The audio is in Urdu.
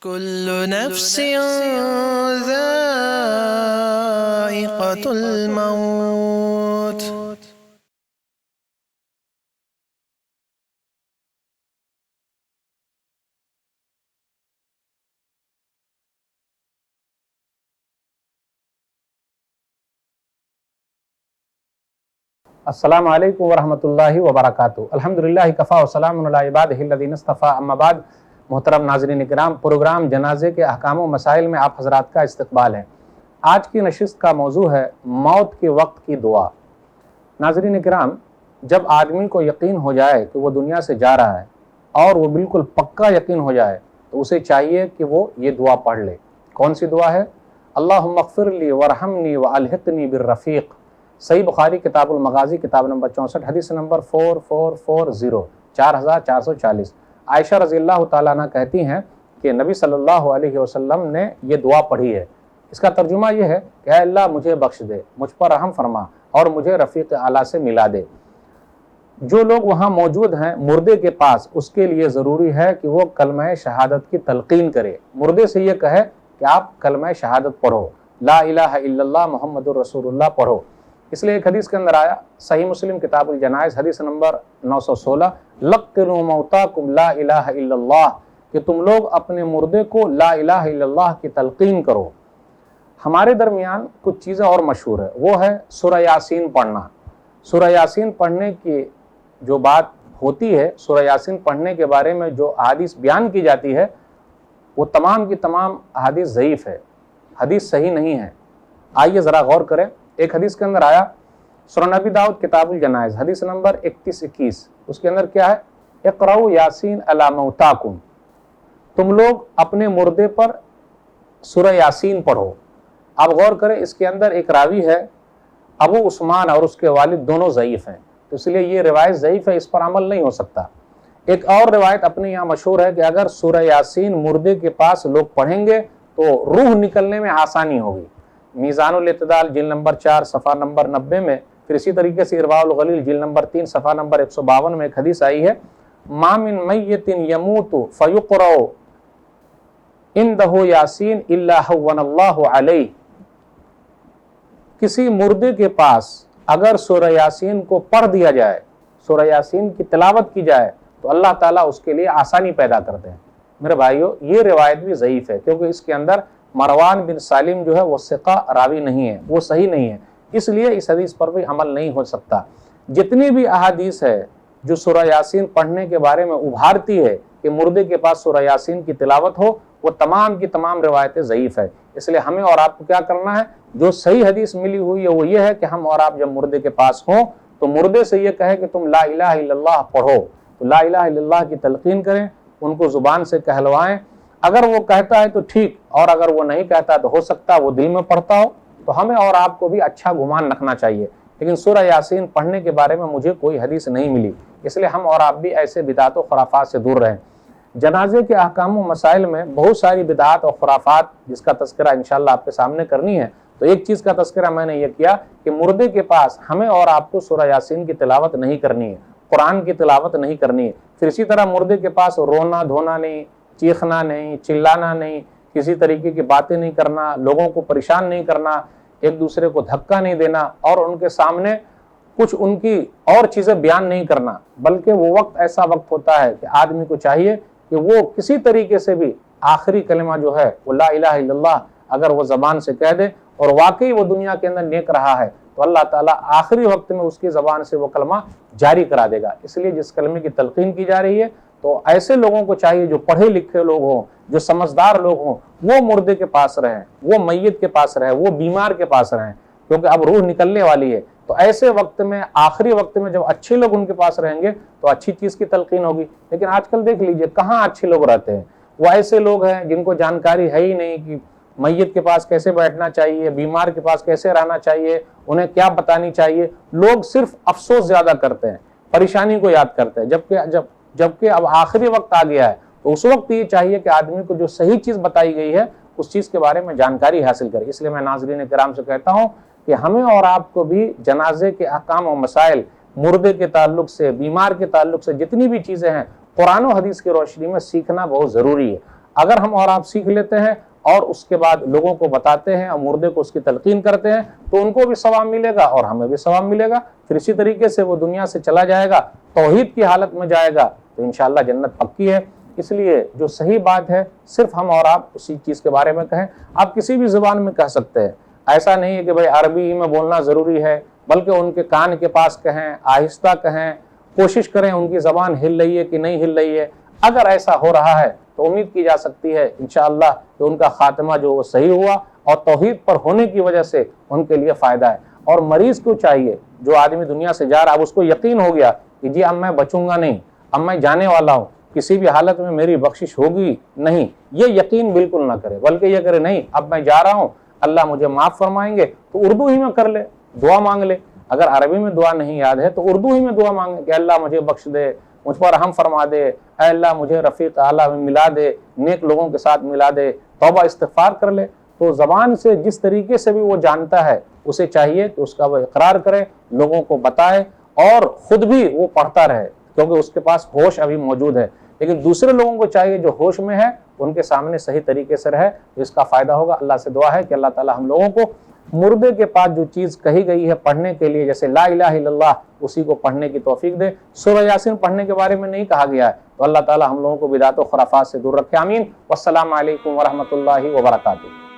كل نفس ذائقة الموت. السلام علیکم ورحمۃ اللہ وبرکاتہ۔ الحمدللہ کفا وسلام علی عبادہ الذین اصطفیٰ، اما بعد۔ محترم ناظرین کرام، پروگرام جنازے کے احکام و مسائل میں آپ حضرات کا استقبال ہے۔ آج کی نشست کا موضوع ہے موت کے وقت کی دعا۔ ناظرین کرام، جب آدمی کو یقین ہو جائے کہ وہ دنیا سے جا رہا ہے اور وہ بالکل پکا یقین ہو جائے تو اسے چاہیے کہ وہ یہ دعا پڑھ لے۔ کون سی دعا ہے؟ اللہم اغفر لی ورحمنی والحقنی بالرفیق۔ صحیح بخاری کتاب المغازی کتاب نمبر 64 حدیث نمبر 4440 4440۔ عائشہ رضی اللہ تعالیٰ عنہ کہتی ہیں کہ نبی صلی اللہ علیہ وسلم نے یہ دعا پڑھی ہے۔ اس کا ترجمہ یہ ہے کہ اے اللہ مجھے بخش دے، مجھ پر رحم فرما اور مجھے رفیق اعلیٰ سے ملا دے۔ جو لوگ وہاں موجود ہیں مردے کے پاس، اس کے لیے ضروری ہے کہ وہ کلمہ شہادت کی تلقین کرے۔ مردے سے یہ کہے کہ آپ کلمہ شہادت پڑھو، لا الہ الا اللہ محمد الرسول اللہ پڑھو۔ اس لیے ایک حدیث کے اندر آیا، صحیح مسلم کتاب الجنائز حدیث نمبر 916، لقنوا موتاکم لا الہ الا اللہ، کہ تم لوگ اپنے مردے کو لا الہ الا اللہ کی تلقین کرو۔ ہمارے درمیان کچھ چیزیں اور مشہور ہے، وہ ہے سورہ یاسین پڑھنا۔ سورہ یاسین پڑھنے کی جو بات ہوتی ہے، سورہ یاسین پڑھنے کے بارے میں جو احادیث بیان کی جاتی ہے وہ تمام کی تمام احادیث ضعیف ہے، حدیث صحیح نہیں ہے۔ آئیے ذرا غور کریں۔ ایک حدیث کے اندر آیا، سنن نبی داؤد کتاب الجنائز حدیث نمبر 3121، اس کے اندر کیا ہے؟ اقرؤوا یاسین علی موتاکم، تم لوگ اپنے مردے پر سورہ یاسین پڑھو۔ آپ غور کریں، اس کے اندر ایک راوی ہے ابو عثمان اور اس کے والد دونوں ضعیف ہیں، تو اس لیے یہ روایت ضعیف ہے، اس پر عمل نہیں ہو سکتا۔ ایک اور روایت اپنے یہاں مشہور ہے کہ اگر سورہ یاسین مردے کے پاس لوگ پڑھیں گے تو روح نکلنے میں آسانی ہوگی۔ میزان الاعتدال جلد نمبر 4 صفحہ نمبر 90 میں، پھر اسی طریقے سے ارواء الغلیل جلد نمبر 3 صفحہ نمبر 152 میں ایک حدیث آئی ہے، ما من میت یموت فیقرأ عندہ یاسین الا ہون اللہ علیہ۔ کسی مردے کے پاس اگر سورہ یاسین کو پڑھ دیا جائے، سورہ یاسین کی تلاوت کی جائے تو اللہ تعالیٰ اس کے لیے آسانی پیدا کرتے ہیں۔ میرے بھائیو، یہ روایت بھی ضعیف ہے، کیونکہ اس کے اندر مروان بن سالم جو ہے وہ ثقہ راوی نہیں ہے، وہ صحیح نہیں ہے، اس لیے اس حدیث پر بھی عمل نہیں ہو سکتا۔ جتنی بھی احادیث ہے جو سورہ یاسین پڑھنے کے بارے میں ابھارتی ہے کہ مردے کے پاس سورہ یاسین کی تلاوت ہو، وہ تمام کی تمام روایتیں ضعیف ہے۔ اس لیے ہمیں اور آپ کو کیا کرنا ہے؟ جو صحیح حدیث ملی ہوئی ہے وہ یہ ہے کہ ہم اور آپ جب مردے کے پاس ہوں تو مردے سے یہ کہے کہ تم لا الہ الا اللہ پڑھو، تو لا الہ الا اللہ کی تلقین کریں، ان کو زبان سے کہلوائیں۔ اگر وہ کہتا ہے تو ٹھیک، اور اگر وہ نہیں کہتا تو ہو سکتا وہ دل میں پڑھتا ہو، تو ہمیں اور آپ کو بھی اچھا گمان رکھنا چاہیے۔ لیکن سورہ یاسین پڑھنے کے بارے میں مجھے کوئی حدیث نہیں ملی، اس لیے ہم اور آپ بھی ایسے بدعات و خرافات سے دور رہیں۔ جنازے کے احکام و مسائل میں بہت ساری بدعات اور خرافات جس کا تذکرہ انشاءاللہ آپ کے سامنے کرنی ہے، تو ایک چیز کا تذکرہ میں نے یہ کیا کہ مردے کے پاس ہمیں اور آپ کو سورہ یاسین کی تلاوت نہیں کرنی ہے، قرآن کی تلاوت نہیں کرنی ہے۔ پھر اسی طرح مردے کے پاس رونا دھونا نہیں، چیخنا نہیں، چلانا نہیں، کسی طریقے کی باتیں نہیں کرنا، لوگوں کو پریشان نہیں کرنا، ایک دوسرے کو دھکا نہیں دینا، اور ان کے سامنے کچھ ان کی اور چیزیں بیان نہیں کرنا، بلکہ وہ وقت ایسا وقت ہوتا ہے کہ آدمی کو چاہیے کہ وہ کسی طریقے سے بھی آخری کلمہ جو ہے وہ لا الہ الا اللہ اگر وہ زبان سے کہہ دے اور واقعی وہ دنیا کے اندر نیک رہا ہے تو اللہ تعالیٰ آخری وقت میں اس کی زبان سے وہ کلمہ جاری کرا دے گا۔ اس لیے جس کلمے کی تلقین کی جا رہی ہے تو ایسے لوگوں کو چاہیے جو پڑھے لکھے لوگ ہوں، جو سمجھدار لوگ ہوں، وہ مردے کے پاس رہیں، وہ میت کے پاس رہیں، وہ بیمار کے پاس رہیں، کیونکہ اب روح نکلنے والی ہے۔ تو ایسے وقت میں، آخری وقت میں جب اچھے لوگ ان کے پاس رہیں گے تو اچھی چیز کی تلقین ہوگی۔ لیکن آج کل دیکھ لیجئے کہاں اچھے لوگ رہتے ہیں، وہ ایسے لوگ ہیں جن کو جانکاری ہے ہی نہیں کہ میت کے پاس کیسے بیٹھنا چاہیے، بیمار کے پاس کیسے رہنا چاہیے، انہیں کیا بتانی چاہیے۔ لوگ صرف افسوس زیادہ کرتے ہیں، پریشانی کو یاد کرتے ہیں، جبکہ اب آخری وقت آ گیا ہے تو اس وقت یہ چاہیے کہ آدمی کو جو صحیح چیز بتائی گئی ہے اس چیز کے بارے میں جانکاری حاصل کرے۔ اس لیے میں ناظرین کرام سے کہتا ہوں کہ ہمیں اور آپ کو بھی جنازے کے احکام و مسائل، مردے کے تعلق سے، بیمار کے تعلق سے جتنی بھی چیزیں ہیں قرآن و حدیث کی روشنی میں سیکھنا بہت ضروری ہے۔ اگر ہم اور آپ سیکھ لیتے ہیں اور اس کے بعد لوگوں کو بتاتے ہیں اور مردے کو اس کی تلقین کرتے ہیں تو ان کو بھی ثواب ملے گا اور ہمیں بھی ثواب ملے گا. پھر اسی طریقے سے وہ دنیا سے چلا جائے گا، توحید کی حالت میں جائے گا تو انشاءاللہ جنت پکی ہے. اس لیے جو صحیح بات ہے صرف ہم اور آپ اسی چیز کے بارے میں کہیں. آپ کسی بھی زبان میں کہہ سکتے ہیں، ایسا نہیں ہے کہ بھئی عربی میں بولنا ضروری ہے، بلکہ ان کے کان کے پاس کہیں، آہستہ کہیں، کوشش کریں ان کی زبان ہل رہی ہے کہ نہیں ہل رہی ہے. اگر ایسا ہو رہا ہے تو امید کی جا سکتی ہے انشاءاللہ کہ ان کا خاتمہ جو وہ صحیح ہوا اور توحید پر ہونے کی وجہ سے ان کے لیے فائدہ ہے. اور مریض کو چاہیے، جو آدمی دنیا سے جا رہا اب اس کو یقین ہو گیا کہ جی اب میں بچوں گا نہیں، اب میں جانے والا ہوں، کسی بھی حالت میں میری بخشش ہوگی نہیں، یہ یقین بالکل نہ کرے، بلکہ یہ کرے نہیں اب میں جا رہا ہوں، اللہ مجھے معاف فرمائیں گے، تو اردو ہی میں کر لے، دعا مانگ لے. اگر عربی میں دعا نہیں یاد ہے تو اردو ہی میں دعا مانگے کہ اللہ مجھے بخش دے، مجھ پر رحم فرما دے، اے اللہ مجھے رفیق اعلیٰ میں ملا دے، نیک لوگوں کے ساتھ ملا دے، توبہ استغفار کر لے. تو زبان سے جس طریقے سے بھی وہ جانتا ہے اسے چاہیے کہ اس کا وہ اقرار کرے، لوگوں کو بتائے اور خود بھی وہ پڑھتا رہے، کیونکہ اس کے پاس ہوش ابھی موجود ہے. لیکن دوسرے لوگوں کو چاہیے جو ہوش میں ہے ان کے سامنے صحیح طریقے سے رہے تو اس کا فائدہ ہوگا. اللہ سے دعا ہے کہ اللہ تعالی ہم لوگوں کو مردے کے پاس جو چیز کہی گئی ہے پڑھنے کے لیے، جیسے لا الہ الا اللہ، اسی کو پڑھنے کی توفیق دے. سورہ یاسین پڑھنے کے بارے میں نہیں کہا گیا ہے تو اللہ تعالی ہم لوگوں کو بدعت و خرافات سے دور رکھے. آمین. والسلام علیکم ورحمۃ اللہ وبرکاتہ.